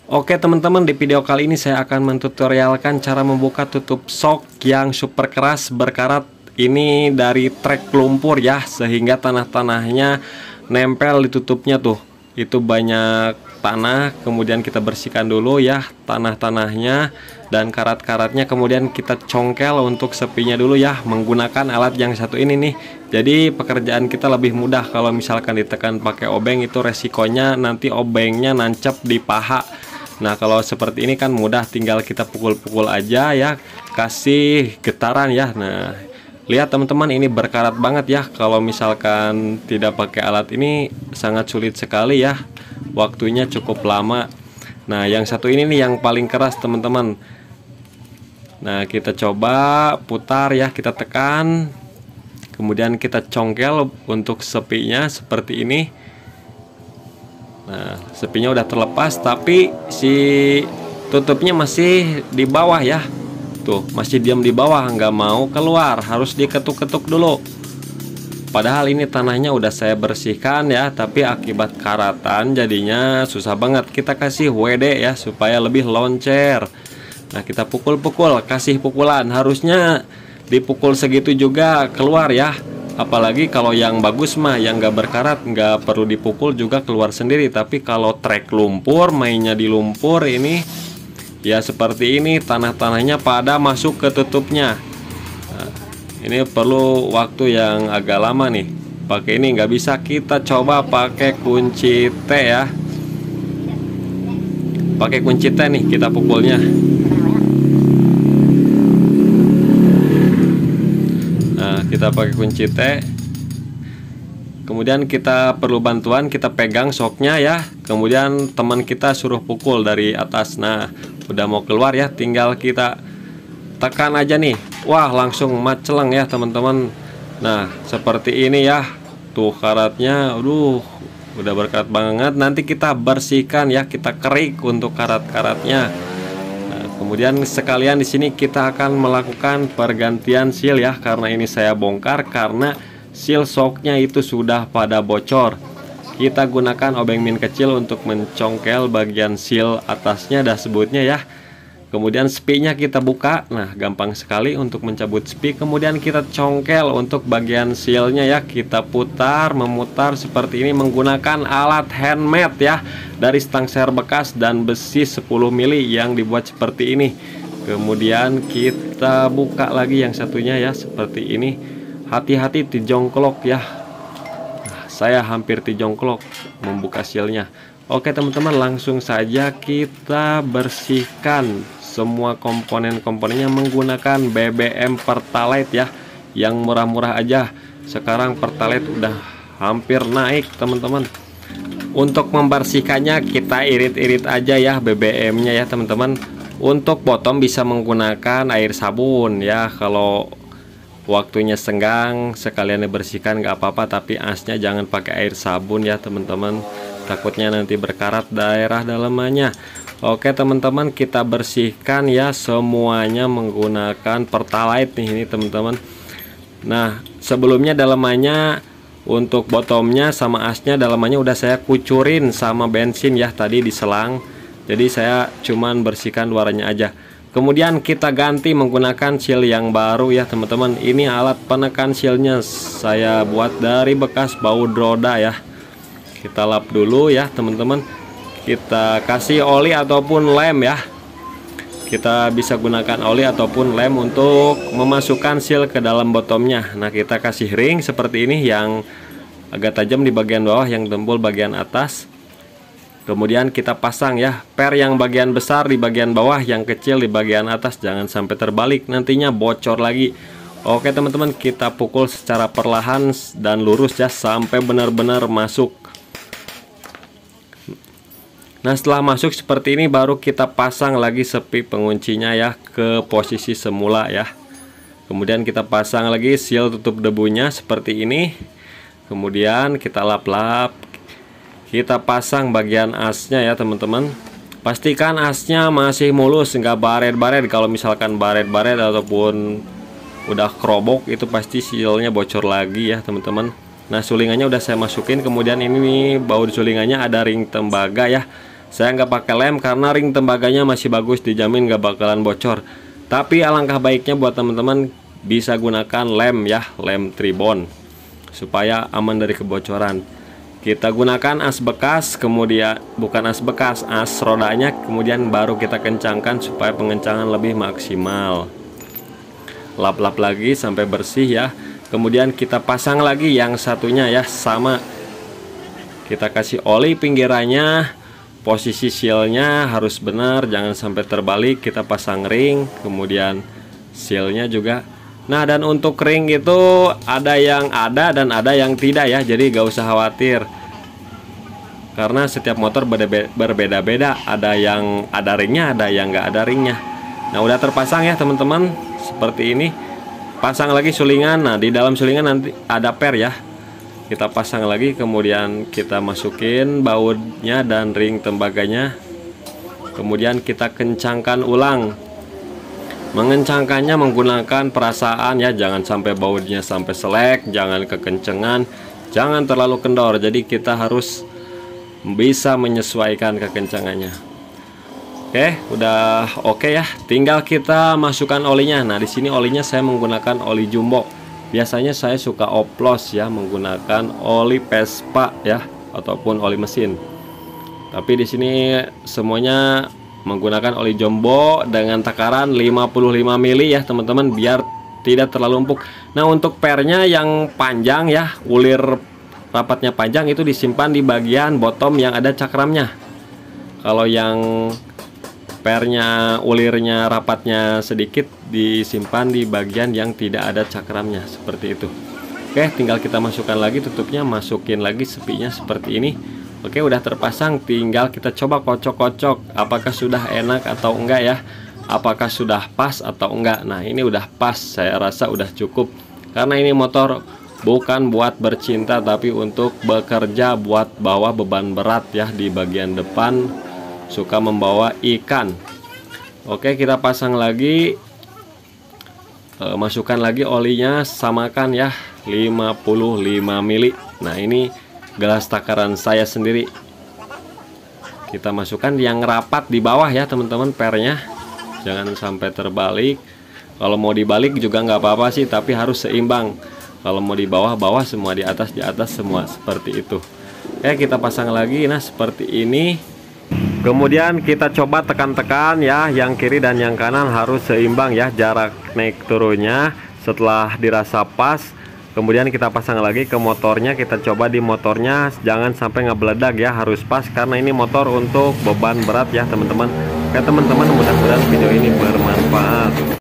Oke teman-teman, di video kali ini saya akan mentutorialkan cara membuka tutup sok yang super keras berkarat ini dari trek lumpur ya, sehingga tanah-tanahnya nempel di tutupnya tuh. Itu banyak tanah, kemudian kita bersihkan dulu ya tanah-tanahnya dan karat-karatnya, kemudian kita congkel untuk sepinya dulu ya menggunakan alat yang satu ini nih. Jadi pekerjaan kita lebih mudah. Kalau misalkan ditekan pakai obeng itu resikonya nanti obengnya nancep di paha. Nah kalau seperti ini kan mudah, tinggal kita pukul-pukul aja ya, kasih getaran ya. Nah lihat teman-teman, ini berkarat banget ya. Kalau misalkan tidak pakai alat ini sangat sulit sekali ya, waktunya cukup lama. Nah yang satu ini nih yang paling keras teman-teman. Nah kita coba putar ya, kita tekan, kemudian kita congkel untuk sepinya seperti ini. Nah sepinya udah terlepas, tapi si tutupnya masih di bawah ya. Tuh masih diam di bawah, nggak mau keluar, harus diketuk-ketuk dulu. Padahal ini tanahnya udah saya bersihkan ya, tapi akibat karatan jadinya susah banget. Kita kasih WD ya supaya lebih loncer. Nah kita pukul-pukul, kasih pukulan, harusnya dipukul segitu juga keluar ya. Apalagi kalau yang bagus mah, yang nggak berkarat nggak perlu dipukul juga keluar sendiri. Tapi kalau trek lumpur, mainnya di lumpur ini ya seperti ini, tanah-tanahnya pada masuk ke tutupnya. Nah, ini perlu waktu yang agak lama nih. Pakai ini nggak bisa, kita coba pakai kunci T ya. Pakai kunci T nih kita pukulnya. Nah kita pakai kunci T, kemudian kita perlu bantuan, kita pegang soknya ya, kemudian teman kita suruh pukul dari atas. Nah udah mau keluar ya, tinggal kita tekan aja nih. Wah langsung maceleng ya teman-teman. Nah seperti ini ya, tuh karatnya aduh udah berkarat banget. Nanti kita bersihkan ya, kita kerik untuk karat-karatnya. Nah, kemudian sekalian di sini kita akan melakukan pergantian seal ya, karena ini saya bongkar karena seal soknya itu sudah pada bocor. Kita gunakan obeng min kecil untuk mencongkel bagian seal atasnya dashboardnya ya. Kemudian spinya kita buka. Nah gampang sekali untuk mencabut spi. Kemudian kita congkel untuk bagian sealnya ya. Kita putar, memutar seperti ini menggunakan alat handmade ya, dari stangser bekas dan besi 10 mili yang dibuat seperti ini. Kemudian kita buka lagi yang satunya ya, seperti ini. Hati-hati dijongklok ya. Saya hampir dijongklok membuka sealnya. Oke teman-teman, langsung saja kita bersihkan semua komponen-komponennya menggunakan BBM Pertalite ya, yang murah-murah aja. Sekarang Pertalite udah hampir naik teman-teman. Untuk membersihkannya kita irit-irit aja ya BBM-nya ya teman-teman. Untuk bottom bisa menggunakan air sabun ya, kalau waktunya senggang sekalian dibersihkan nggak apa-apa, tapi asnya jangan pakai air sabun ya teman-teman, takutnya nanti berkarat daerah dalamannya. Oke teman-teman, kita bersihkan ya semuanya menggunakan Pertalite nih ini teman-teman. Nah sebelumnya dalamannya untuk bottomnya sama asnya, dalamannya udah saya kucurin sama bensin ya tadi di selang, jadi saya cuman bersihkan luarnya aja. Kemudian kita ganti menggunakan seal yang baru ya teman-teman. Ini alat penekan sealnya saya buat dari bekas baut roda ya. Kita lap dulu ya teman-teman. Kita kasih oli ataupun lem ya. Kita bisa gunakan oli ataupun lem untuk memasukkan seal ke dalam bottomnya. Nah kita kasih ring seperti ini, yang agak tajam di bagian bawah, yang tembul bagian atas. Kemudian kita pasang ya, per yang bagian besar di bagian bawah, yang kecil di bagian atas, jangan sampai terbalik nantinya bocor lagi. Oke teman-teman, kita pukul secara perlahan dan lurus ya sampai benar-benar masuk. Nah setelah masuk seperti ini baru kita pasang lagi sepi penguncinya ya ke posisi semula ya. Kemudian kita pasang lagi seal tutup debunya seperti ini. Kemudian kita lap-lap. Kita pasang bagian asnya ya teman-teman. Pastikan asnya masih mulus, nggak baret-baret. Kalau misalkan baret-baret ataupun udah kerobok itu pasti sealnya bocor lagi ya teman-teman. Nah sulingannya udah saya masukin. Kemudian ini baut sulingannya ada ring tembaga ya. Saya nggak pakai lem karena ring tembaganya masih bagus, dijamin nggak bakalan bocor. Tapi alangkah baiknya buat teman-teman bisa gunakan lem ya, lem tribon, supaya aman dari kebocoran. Kita gunakan as bekas, kemudian bukan as bekas, as rodanya, kemudian baru kita kencangkan supaya pengencangan lebih maksimal. Lap-lap lagi sampai bersih ya. Kemudian kita pasang lagi yang satunya ya, sama. Kita kasih oli pinggirannya, posisi sealnya harus benar, jangan sampai terbalik. Kita pasang ring, kemudian sealnya juga. Nah, dan untuk ring itu ada yang ada dan ada yang tidak ya, jadi gak usah khawatir. Karena setiap motor berbeda-beda, ada yang ada ringnya, ada yang gak ada ringnya. Nah, udah terpasang ya teman-teman, seperti ini. Pasang lagi sulingan. Nah, di dalam sulingan nanti ada per ya. Kita pasang lagi, kemudian kita masukin bautnya dan ring tembaganya. Kemudian kita kencangkan ulang. Mengencangkannya menggunakan perasaan ya, jangan sampai bautnya sampai selek, jangan kekencengan, jangan terlalu kendor. Jadi kita harus bisa menyesuaikan kekencangannya. Oke, udah oke ya. Tinggal kita masukkan olinya. Nah, di sini olinya saya menggunakan oli jumbo. Biasanya saya suka oplos ya, menggunakan oli Vespa ya, ataupun oli mesin. Tapi di sini semuanya menggunakan oli jumbo dengan takaran 55 mili ya teman-teman, biar tidak terlalu empuk. Nah, untuk pernya yang panjang ya, ulir rapatnya panjang, itu disimpan di bagian bottom yang ada cakramnya. Kalau yang pernya ulirnya rapatnya sedikit, disimpan di bagian yang tidak ada cakramnya, seperti itu. Oke, tinggal kita masukkan lagi tutupnya, masukin lagi sepinya seperti ini. Oke, udah terpasang, tinggal kita coba kocok-kocok apakah sudah enak atau enggak ya, apakah sudah pas atau enggak. Nah, ini udah pas, saya rasa udah cukup, karena ini motor bukan buat bercinta tapi untuk bekerja, buat bawa beban berat ya di bagian depan, suka membawa ikan. Oke, kita pasang lagi, masukkan lagi olinya, samakan ya 55 mili. Nah, ini gelas takaran saya sendiri. Kita masukkan yang rapat di bawah ya teman-teman, pernya jangan sampai terbalik. Kalau mau dibalik juga nggak apa-apa sih, tapi harus seimbang. Kalau mau di bawah semua, di atas semua, seperti itu. Oke, kita pasang lagi. Nah, seperti ini. Kemudian kita coba tekan-tekan ya, yang kiri dan yang kanan harus seimbang ya, jarak naik turunnya. Setelah dirasa pas, kemudian kita pasang lagi ke motornya. Kita coba di motornya, jangan sampai ngebeledak ya, harus pas karena ini motor untuk beban berat ya teman-teman. Oke teman-teman, mudah-mudahan video ini